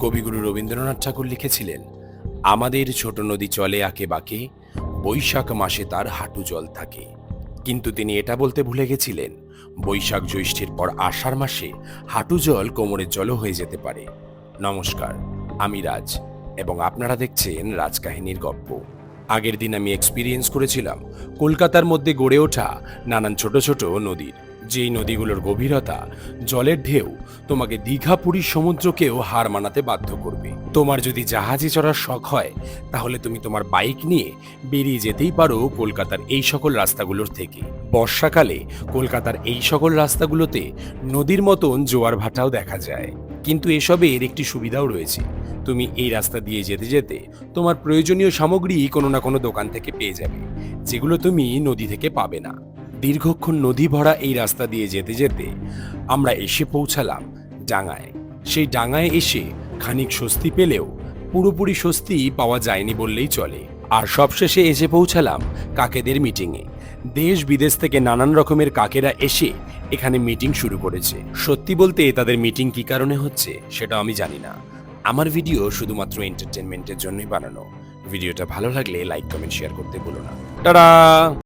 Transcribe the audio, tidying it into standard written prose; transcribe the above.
কবিগুরু রবীন্দ্রনাথ ঠাকুর লিখেছিলেন, আমাদের ছোট নদী চলে আঁকে বাঁকে, বৈশাখ মাসে তার হাঁটু জল থাকে। কিন্তু তিনি এটা বলতে ভুলে গেছিলেন, বৈশাখ জ্যৈষ্ঠের পর আষাঢ় মাসে হাঁটু জল কোমরের জলও হয়ে যেতে পারে। নমস্কার, আমি রাজ এবং আপনারা দেখছেন রাজকাহিনীর গল্প। আগের দিন আমি এক্সপিরিয়েন্স করেছিলাম কলকাতার মধ্যে গড়ে ওঠা নানান ছোট ছোট নদীর, যেই নদীগুলোর গভীরতা, জলের ঢেউ তোমাকে দীঘা পুরীর সমুদ্রকেও হার মানাতে বাধ্য করবে। তোমার যদি জাহাজে চড়ার শখ হয়, তাহলে তুমি তোমার বাইক নিয়ে বেরিয়ে যেতেই পারো কলকাতার এই সকল রাস্তাগুলোর থেকে। বর্ষাকালে কলকাতার এই সকল রাস্তাগুলোতে নদীর মতন জোয়ার ভাটাও দেখা যায়। কিন্তু এসবের একটি সুবিধাও রয়েছে, তুমি এই রাস্তা দিয়ে যেতে যেতে তোমার প্রয়োজনীয় সামগ্রী কোনো না কোনো দোকান থেকে পেয়ে যাবে, যেগুলো তুমি নদী থেকে পাবে না। দীর্ঘক্ষণ নদী ভরা এই রাস্তা দিয়ে যেতে যেতে আমরা এসে পৌঁছালাম ডাঙায়। সেই ডাঙায় এসে খানিক স্বস্তি পেলেও পুরোপুরি স্বস্তি পাওয়া যায়নি বললেই চলে। আর সবশেষে এসে পৌঁছালাম কাকেদের মিটিংয়ে। দেশ বিদেশ থেকে নানান রকমের কাকেরা এসে এখানে মিটিং শুরু করেছে। সত্যি বলতে তাদের মিটিং কী কারণে হচ্ছে সেটা আমি জানি না। আমার ভিডিও শুধুমাত্র এন্টারটেনমেন্টের জন্যই বানানো। ভিডিওটা ভালো লাগলে লাইক কমেন্ট শেয়ার করতে ভুলো না। টাটা।